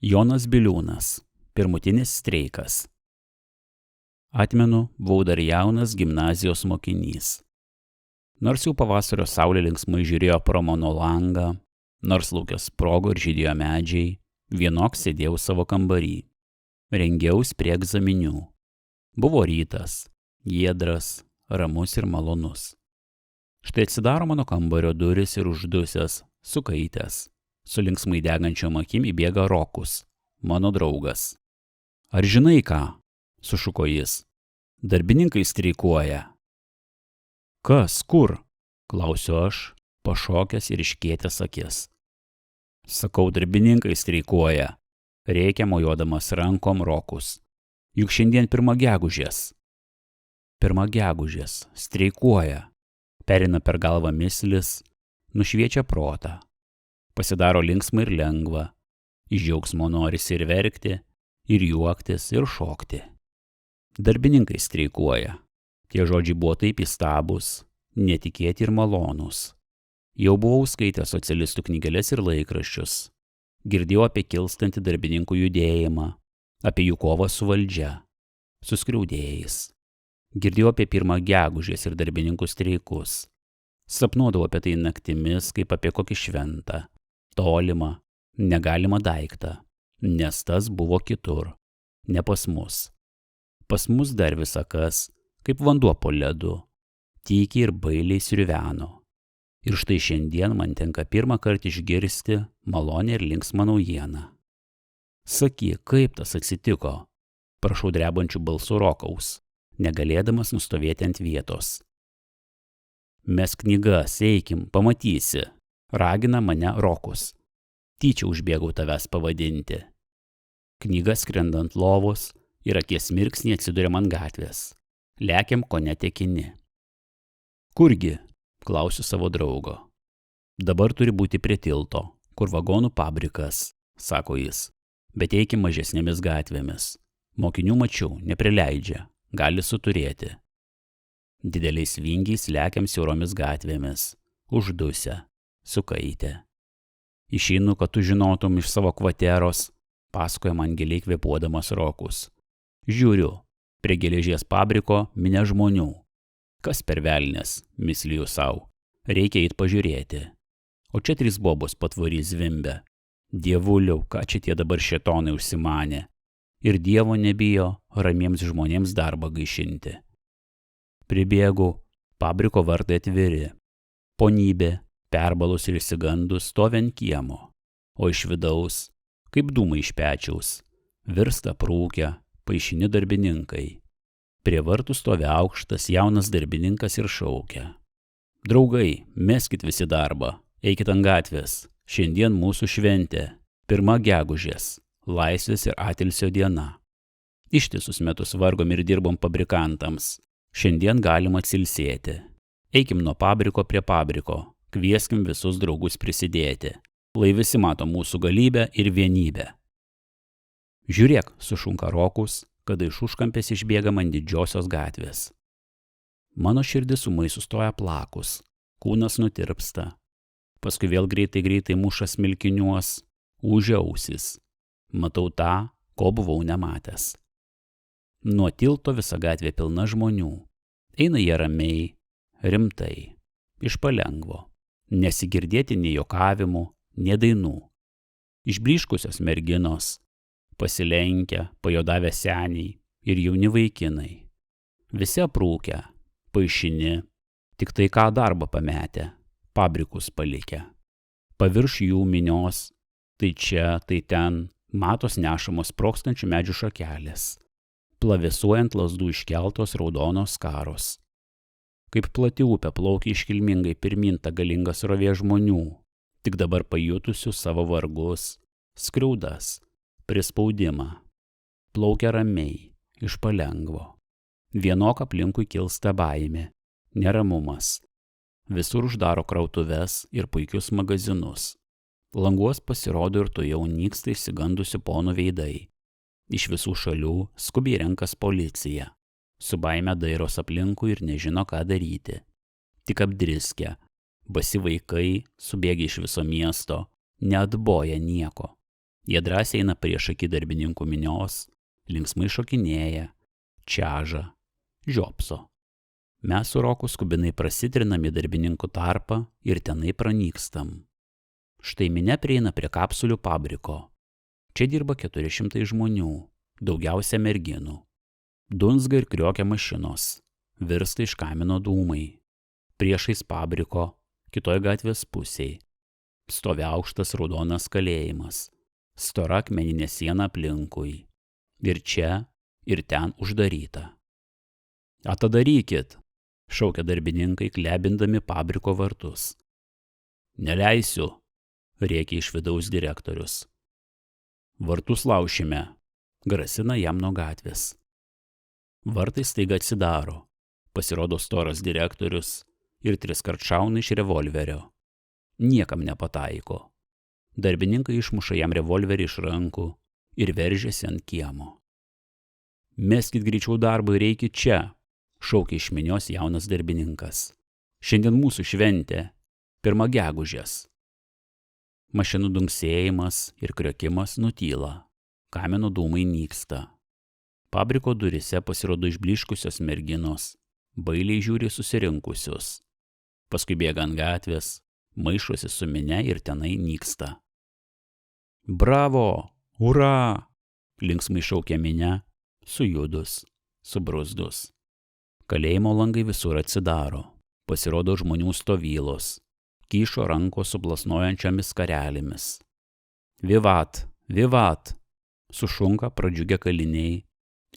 Jonas Biliūnas. Pirmutinis streikas. Atmenu, buvau dar jaunas gimnazijos mokinys. Nors jau pavasario saulė linksmai žiūrėjo pro mano langą, nors lauke sprogo ir žydėjo medžiai, vienok sėdėjau savo kambarį. Rengiaus prie egzaminių. Buvo rytas, giedras, ramus ir malonus. Štai atsidaro mano kambario duris ir uždusęs, sukaitęs, su linksmai degančiom akim įbėga Rokus, mano draugas. Ar žinai ką? Sušuko jis. Darbininkai streikuoja. Kas, kur? Klausiu aš, pašokęs ir iškėtęs akis. Sakau, darbininkai streikuoja, rėkia mojuodamas rankom Rokus. Juk šiandien 1 gegužės. 1 gegužės, streikuoja. Perina per galvą mislis, nušviečia protą. Pasidaro linksma ir lengva. Iš džiaugsmo norisi ir verkti, ir juoktis, ir šokti. Darbininkai streikuoja. Tie žodžiai buvo taip įstabūs, netikėti ir malonūs. Jau buvau skaitęs socialistų knygeles ir laikraščius. Girdėjau apie kilstantį darbininkų judėjimą, apie jų kovą su valdžia, su skriaudėjais. Girdėjau apie 1 gegužės ir darbininkų streikus. Sapnuodavau apie tai naktimis kaip apie kokį šventą, tolimą, negalimą daiktą, nes tas buvo kitur, ne pas mus. Pas mus dar visakas, kaip vanduo po ledu, tykiai ir bailiai sriuveno. Ir štai šiandien man tenka 1 kartą išgirsti malonę ir linksmą naujieną. Sakyk, kaip tas atsitiko? Prašau drebančių balsų Rokaus, negalėdamas nustovėti ant vietos. Mes knygas, eikim, pamatysi, ragina mane Rokus. Tyčia užbėgau tavęs pavadinti. Knyga skrenda ant lovos ir akies mirksnį atsiduria man gatvės. Lekiam ko netekini. Kurgi? Klausiu savo draugo. Dabar turi būti prie tilto, kur vagonų fabrikas, sako jis. Bet eikim mažesnėmis gatvėmis. Mokinių mačiau, neprileidžia, gali suturėti. Dideliais vingiais lekiam siauromis gatvėmis, uždusę, sukaitę. Išeinu, kad tu žinotum iš savo kvateros, pasakoja man giliai kvėpuodamas Rokus. Žiūriu, prie geležies fabriko minia žmonių. Kas per velnias, misliju sau, reikia eit pažiūrėti. O čia 3 bobos patvory zvimbia. Dievuliau, ką čia tie dabar šėtonai užsimanė. Ir Dievo nebijo ramiems žmonėms darbą gaišinti. Pribėgau, fabriko vartai atviri. Ponybė, perbalus ir išsigandus, stovi ant kiemo. O iš vidaus, kaip dūmai iš pečiaus, virsta prūkę, paišini darbininkai. Prie vartų stovi aukštas jaunas darbininkas ir šaukia. Draugai, meskit visi darbą, eikit ant gatvės. Šiandien mūsų šventė, 1 gegužės, laisvės ir atilsio diena. Ištisus metus vargom ir dirbom fabrikantams. Šiandien galima atsilsėti. Eikim nuo fabriko prie fabriko, kvieskim visus draugus prisidėti. Lai visi mato mūsų galybę ir vienybę. Žiūrėk, sušunka Rokus, kada iš užkampės išbėga man didžiosios gatvės. Mano širdis ūmai sustoja plakus, kūnas nutirpsta. Paskui vėl greitai muša smilkiniuos, ūžia ausis. Matau tą, ko buvau nematęs. Nuo tilto visa gatvė pilna žmonių. Eina jie ramiai, rimtai, iš palengvo. Nesigirdėti nei juokavimų, nei dainų. Išblyškusios merginos, pasilenkę, pajodavę seniai ir jauni vaikinai. Visi aprūkę, paišini, tik tai ką darbą pametę, fabrikus palikę. Pavirš jų minios, tai čia, tai ten, matos nešamos sprogstančių medžių šakelės, plavėsuojant lazdų iškeltos raudonos skaros. Kaip plati upė plaukia iškilmingai pirmyn ta galinga srovė žmonių, tik dabar pajutusių savo vargus, skriaudas, prispaudimą. Plaukia ramiai, iš palengvo. Vienok aplinkui kilsta baimė, neramumas. Visur uždaro krautuves ir puikius magazinus. Languos pasirodo ir tuojau nyksta išsigandusių ponų veidai. Iš visų šalių skubiai renkas policija. Su baime dairos aplinkui ir nežino, ką daryti. Tik apdriskę, basi vaikai, subėgę iš viso miesto, neatboja nieko. Jie drąsiai eina priešaky darbininkų minios, linksmai šokinėja, čiaža, žiopso. Mes su Roku skubinai prasitrinam į darbininkų tarpą ir tenai pranykstam. Štai minia prieina prie kapsulių fabriko. Čia dirba 400 žmonių, daugiausia merginų. Dunzga ir kriokia mašinos, virsta iš kamino dūmai. Priešais fabriko, kitoj gatvės pusėj, stovi aukštas raudonas kalėjimas, stora akmeninė siena aplinkui. Ir čia, ir ten uždaryta. Atidarykit, šaukia darbininkai, klebindami fabriko vartus. Neleisiu, rėkia iš vidaus direktorius. Vartus laušime, grasina jam nuo gatvės. Vartai staiga atsidaro, pasirodo storas direktorius ir 3-kart šauna iš revolverio. Niekam nepataiko. Darbininkai išmuša jam revolverį iš rankų ir veržiasi ant kiemo. Meskit greičiau darbą ir eikit čia, šaukia iš minios jaunas darbininkas. Šiandien mūsų šventė, 1 gegužės. Mašinų dunksėjimas ir kriokimas nutyla, kamino dūmai nyksta. Fabriko durise pasirodo išblyškusios merginos, bailiai žiūri susirinkusius. Paskui bėga ant gatvės, maišosi su minia ir tenai nyksta. Bravo, ura, linksmai šaukia minia, sujudus, subruzdus. Kalėjimo langai visur atsidaro, pasirodo žmonių stovylos, kyšo rankos su plasnojančiamis skarelėmis. Vivat, vivat, sušunka pradžiugę kaliniai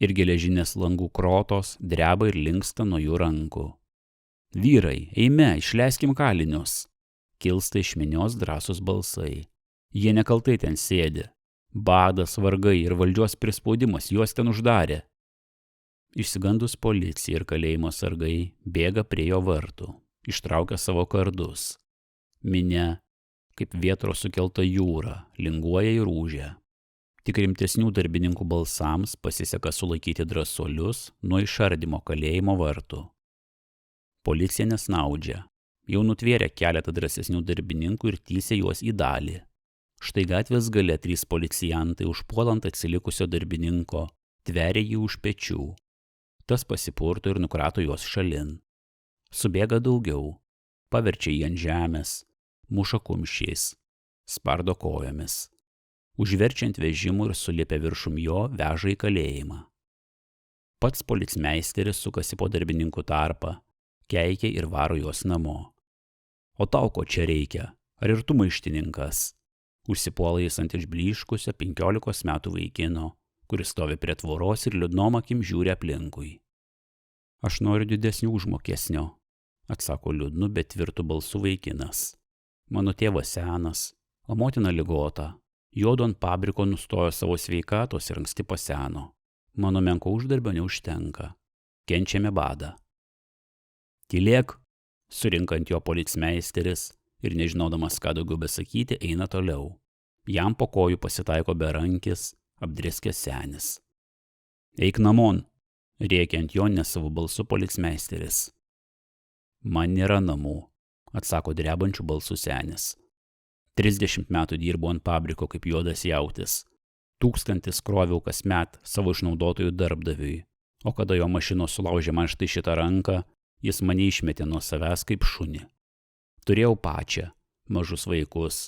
ir geležinės langų krotos dreba ir linksta nuo jų rankų. Vyrai, eime, išleiskim kalinius, kilsta iš minios drąsūs balsai. Jie nekaltai ten sėdi. Badas, vargai ir valdžios prispaudimas juos ten uždarė. Išsigandus policija ir kalėjimo sargai bėga prie jo vartų, ištraukia savo kardus. Minia, kaip vietros sukelta jūra, linguoja ir ūžia. Tik rimtesnių darbininkų balsams pasiseka sulaikyti drąsuolius nuo išardymo kalėjimo vartų. Policija nesnaudžia. Jau nutvėrė keletą drąsesnių darbininkų ir tįsė juos į dalį. Štai gatvės gale 3 policijantai užpuolant atsilikusio darbininko tveria jį už pečių. Tas pasipurto ir nukrato juos šalin. Subėga daugiau, paverčia jį ant žemės, muša kumščiais, spardo kojomis. Užverčiant vežimų ir sulipę viršum jo veža į kalėjimą. Pats policmeisteris sukasi po darbininkų tarpą, keikia ir varo juos namo. O tau ko čia reikia? Ar ir tu maištininkas? Užsipuola jis ant išblyškusio 15 metų vaikino, kuris stovi prie tvoros ir liūdnom akim žiūri aplinkui. Aš noriu didesnių užmokesnio, atsako liūdnu, bet tvirtu balsu vaikinas. Mano tėvas senas, o motina ligota. Juodu ant fabriko nustojo savo sveikatos ir anksti paseno. Mano menko uždarbio neužtenka. Kenčiame badą. Tylėk, surinka ant jo policmeisteris ir nežinodamas, ką daugiau besakyti, eina toliau. Jam po kojų pasitaiko berankis, apdrėskęs senis. Eik namon, rėkia ant jo nesavo balsu policmeisteris. Man nėra namų, atsako drebančių balsų senis. 30 metų dirbo ant fabriko kaip juodas jautis. 1000 kroviau kasmet savo išnaudotojų darbdaviui, o kada jo mašinos sulaužė man štai šitą ranką, jis mane išmetė nuo savęs kaip šunį. Turėjau pačią, mažus vaikus.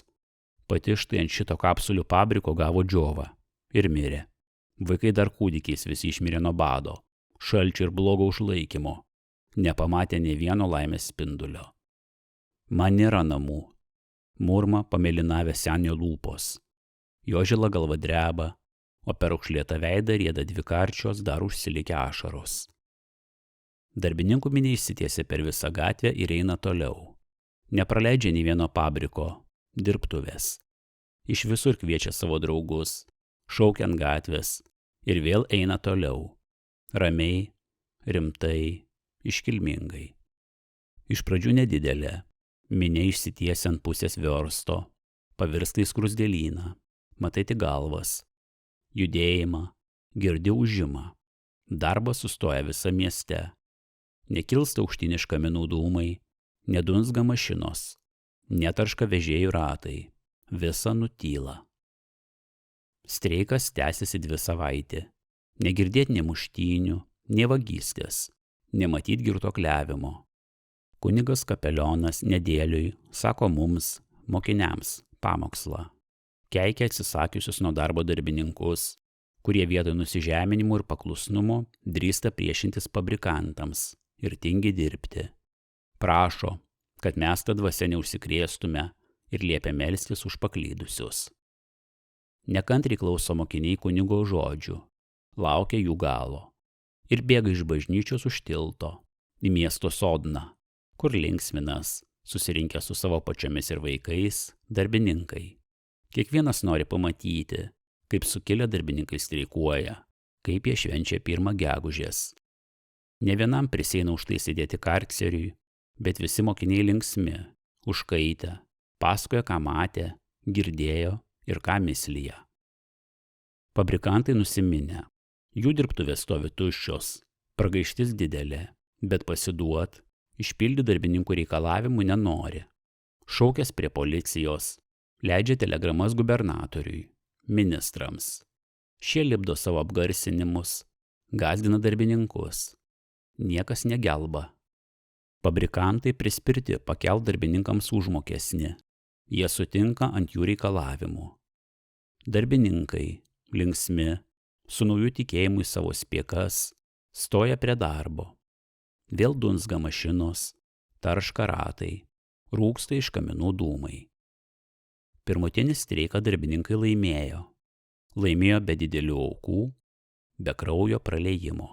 Pati štai ant šito kapsulių fabriko gavo džiovą ir mirė. Vaikai dar kūdikiais visi išmirė nuo bado, šalčio ir blogo užlaikymo. Nepamatė nė vieno laimės spindulio. Man nėra namų. Murma pamėlynavę senio lūpos. Jo žila galva dreba, o per aukšlėtą veidą rieda 2 karčios dar užsilikę ašaros. Darbininkų minė išsitiesė per visą gatvę ir eina toliau. Nepraleidžia nei vieno fabriko, dirbtuvės. Iš visur kviečia savo draugus, šaukia ant gatvės ir vėl eina toliau. Ramiai, rimtai, iškilmingai. Iš pradžių nedidelė. Minia išsitiesia ant pusės viorsto, pavirsta į skruzdėlyną, matai tik galvas, judėjimą, girdi ūžimą. Darbas sustoja visą mieste. Nekilsta aukštyn iš kaminų dūmai, nedunzga mašinos, netarška vežėjų ratai, visa nutyla. Streikas tęsiasi 2 savaitės. Negirdėt nė muštynių, nė vagystės, nematyt girtuokliavimo. Kunigas kapelionas nedėliui sako mums, mokiniams, pamokslą. Keikia atsisakiusius nuo darbo darbininkus, kurie vietoj nusižeminimo ir paklusnumo drįsta priešintis fabrikantams ir tingi dirbti. Prašo, kad mes tą dvasią neužsikrėstume ir liepia melstis už paklydusius. Nekantriai klauso mokiniai kunigo žodžių, laukia jų galo ir bėga iš bažnyčios už tilto į miesto sodną, kur linksminas, susirinkę su savo pačiomis ir vaikais, darbininkai. Kiekvienas nori pamatyti, kaip sukilę darbininkai streikuoja, kaip jie švenčia 1 gegužės. Ne vienam prisieina už tai sėdėti karceriui, bet visi mokiniai linksmi, užkaitę, pasakoja, ką matė, girdėjo ir ką mislyja. Fabrikantai nusiminę. Jų dirbtuvės stovi tuščios, pragaištis didelė, bet pasiduot, išpildyti darbininkų reikalavimų nenori. Šaukęs prie policijos, leidžia telegramas gubernatoriui, ministrams. Šie lipdo savo apgarsinimus, gąsdina darbininkus. Niekas negelba. Fabrikantai prispirti pakelt darbininkams užmokesnį. Jie sutinka ant jų reikalavimų. Darbininkai, linksmi, su nauju tikėjimu į savo spiekas, stoja prie darbo. Vėl dunsga mašinos, tarška ratai, rūksta iš kaminų dūmai. Pirmutinį streiką darbininkai laimėjo. Laimėjo be didelių aukų, be kraujo praliejimo.